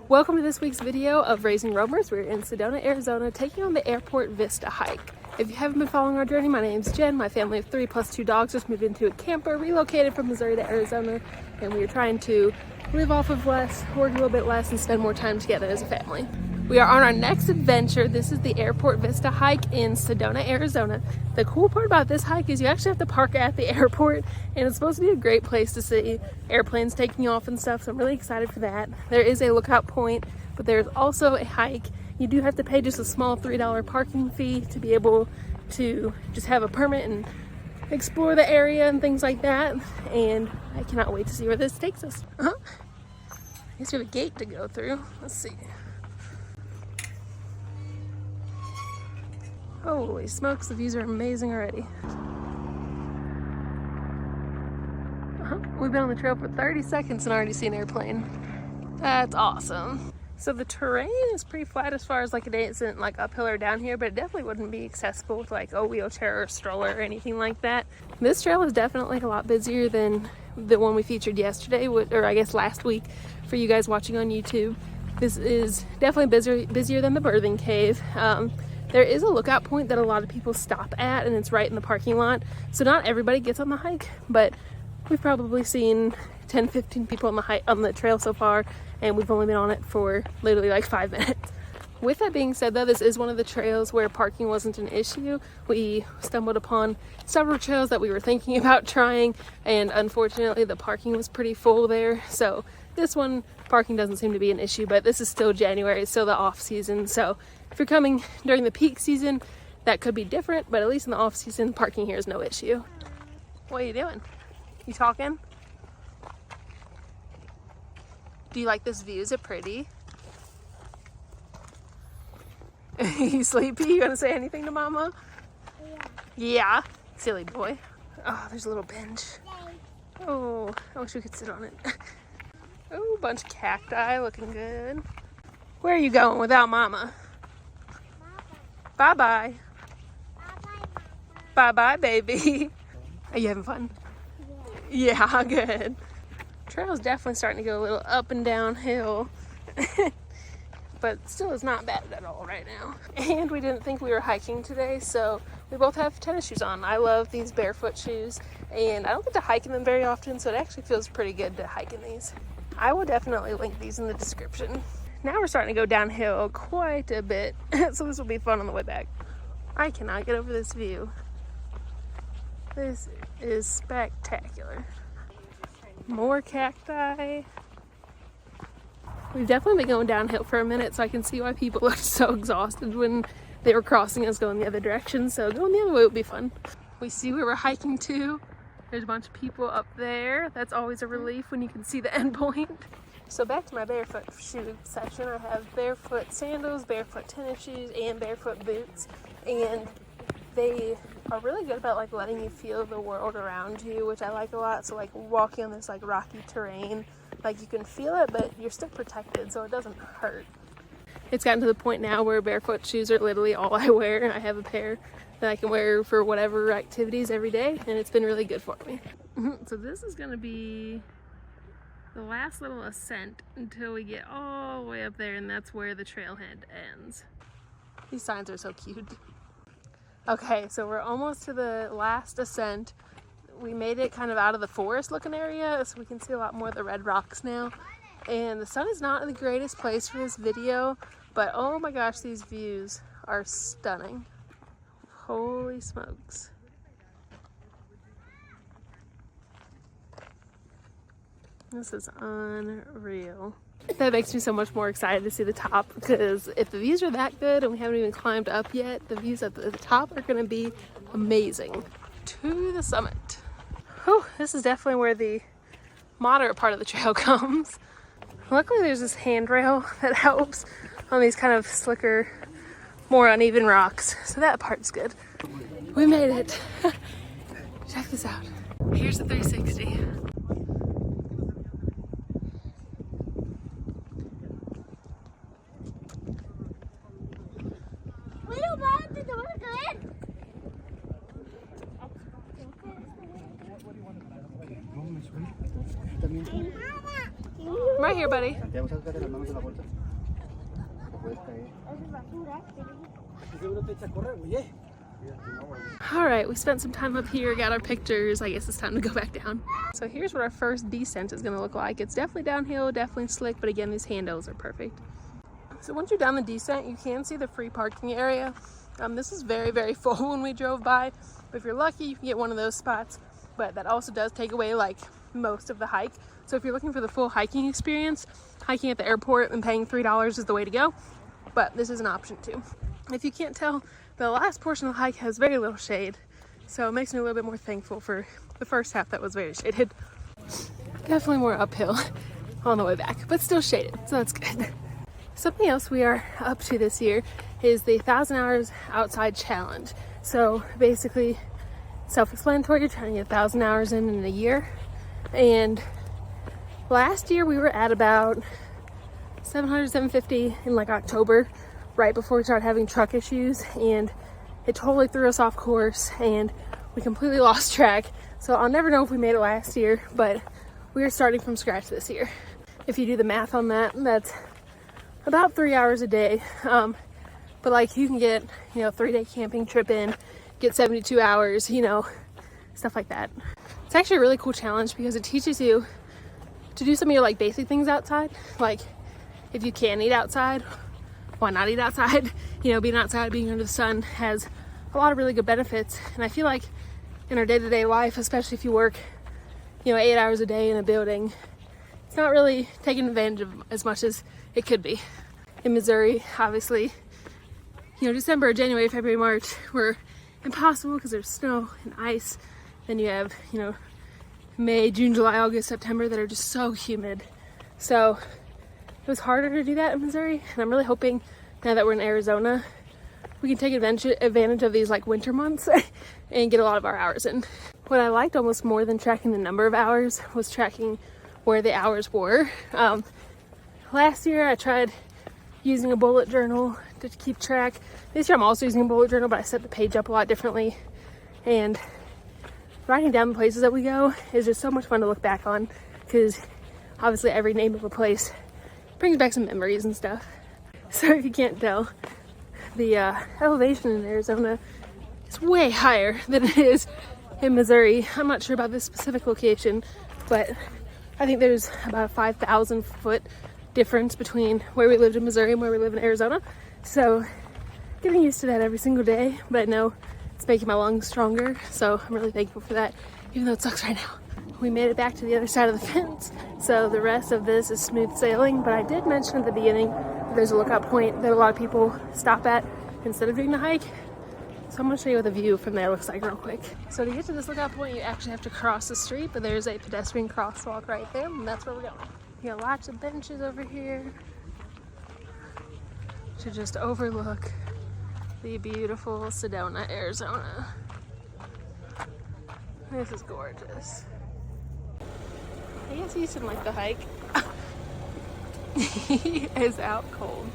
Welcome to this week's video of Raising Roamers. We're in Sedona, Arizona, taking on the Airport Vista hike. If you haven't been following our journey, my name's Jen. My family of 3 plus 2 dogs just moved into a camper, relocated from Missouri to Arizona, and we are trying to live off of less, work a little bit less, and spend more time together as a family. We are on our next adventure. This is the Airport Vista hike in Sedona, Arizona. The cool part about this hike is you actually have to park at the airport, and it's supposed to be a great place to see airplanes taking off and stuff, so I'm really excited for that. There is a lookout point, but there's also a hike. You do have to pay just a small $3 parking fee to be able to just have a permit and explore the area and things like that, and I cannot wait to see where this takes us. I guess we have a gate to go through. Let's see. Holy smokes, the views are amazing already. We've been on the trail for 30 seconds and already see an airplane. That's awesome. So the terrain is pretty flat as far as like it isn't like uphill or down here, but it definitely wouldn't be accessible with like a wheelchair or a stroller or anything like that. This trail is definitely a lot busier than the one we featured yesterday, or I guess last week for you guys watching on YouTube. This is definitely busier than the birthing cave. There is a lookout point that a lot of people stop at, and it's right in the parking lot. So not everybody gets on the hike, but we've probably seen 10-15 people on the trail so far, and we've only been on it for literally like 5 minutes. With that being said though, this is one of the trails where parking wasn't an issue. We stumbled upon several trails that we were thinking about trying, and unfortunately the parking was pretty full there. So this one, parking doesn't seem to be an issue, but this is still January, it's still the off season. So if you're coming during the peak season, that could be different, but at least in the off season, parking here is no issue. What are you doing? You talking? Do you like this view? Is it pretty? You sleepy? You gonna say anything to mama? Yeah. Silly boy. Oh, there's a little bench. Oh, I wish we could sit on it. Oh, bunch of cacti looking good. Where are you going without mama? Bye-bye. Bye-bye, baby. Are you having fun? Yeah, good. Trail's definitely starting to go a little up and downhill. But still is not bad at all right now. And we didn't think we were hiking today, so we both have tennis shoes on. I love these barefoot shoes, and I don't get to hike in them very often, so it actually feels pretty good to hike in these. I will definitely link these in the description. Now we're starting to go downhill quite a bit, so this will be fun on the way back. I cannot get over this view. This is spectacular. More cacti. We've definitely been going downhill for a minute, so I can see why people looked so exhausted when they were crossing us going the other direction, so going the other way would be fun. We see where we're hiking to. There's a bunch of people up there. That's always a relief when you can see the end point. So back to my barefoot shoe section. I have barefoot sandals, barefoot tennis shoes, and barefoot boots, and they are really good about like letting you feel the world around you, which I like a lot. So like walking on this like rocky terrain, like you can feel it, but you're still protected, so it doesn't hurt. It's gotten to the point now where barefoot shoes are literally all I wear. I have a pair that I can wear for whatever activities every day, and it's been really good for me. So this is gonna be the last little ascent until we get all the way up there, and that's where the trailhead ends. These signs are so cute. Okay, so we're almost to the last ascent. We made it kind of out of the forest looking area, so we can see a lot more of the red rocks now. And the sun is not in the greatest place for this video, but oh my gosh, these views are stunning. Holy smokes. This is unreal. That makes me so much more excited to see the top, because if the views are that good and we haven't even climbed up yet, the views at the top are going to be amazing. To the summit. Oh, this is definitely where the moderate part of the trail comes. Luckily there's this handrail that helps on these kind of slicker, more uneven rocks, so that part's good. We made it. Check this out. Here's the 360. right here, buddy. All right, we spent some time up here, got our pictures. I guess it's time to go back down. So here's what our first descent is gonna look like. It's definitely downhill, definitely slick, but again, these handles are perfect. So once you're down the descent, you can see the free parking area. This is very, very full when we drove by, but if you're lucky, you can get one of those spots, but that also does take away like most of the hike. So if you're looking for the full hiking experience, hiking at the airport and paying $3 is the way to go, but this is an option too. If you can't tell, the last portion of the hike has very little shade, so it makes me a little bit more thankful for the first half that was very shaded. Definitely more uphill on the way back, but still shaded, so that's good. Something else we are up to this year is the 1,000 hours outside challenge. So basically, self-explanatory, you're trying to get 1,000 hours in a year. And last year we were at about 700, 750 in like October, right before we started having truck issues, and it totally threw us off course and we completely lost track. So I'll never know if we made it last year, but we are starting from scratch this year. If you do the math on that, that's about 3 hours a day. But like you can get, 3-day camping trip in, get 72 hours, stuff like that. It's actually a really cool challenge because it teaches you to do some of your like basic things outside. Like if you can eat outside, why not eat outside? Being outside, being under the sun has a lot of really good benefits. And I feel like in our day-to-day life, especially if you work, 8 hours a day in a building, it's not really taken advantage of as much as it could be. In Missouri, obviously, December, January, February, March were impossible because there's snow and ice. Then you have, May, June, July, August, September that are just so humid. So it was harder to do that in Missouri, and I'm really hoping now that we're in Arizona, we can take advantage of these like winter months and get a lot of our hours in. What I liked almost more than tracking the number of hours was tracking where the hours were. Last year I tried using a bullet journal to keep track. This year I'm also using a bullet journal, but I set the page up a lot differently. And writing down the places that we go is just so much fun to look back on, because obviously every name of a place brings back some memories and stuff. So if you can't tell, the elevation in Arizona is way higher than it is in Missouri. I'm not sure about this specific location, but I think there's about a 5,000 foot difference between where we lived in Missouri and where we live in Arizona. So getting used to that every single day, but I know it's making my lungs stronger, so I'm really thankful for that, even though it sucks right now. We made it back to the other side of the fence, so the rest of this is smooth sailing, but I did mention at the beginning that there's a lookout point that a lot of people stop at instead of doing the hike. So I'm going to show you what the view from there looks like real quick. So to get to this lookout point, you actually have to cross the street, but there's a pedestrian crosswalk right there, and that's where we're going. You got lots of benches over here to just overlook the beautiful Sedona, Arizona. This is gorgeous. I guess he didn't like the hike. He is out cold.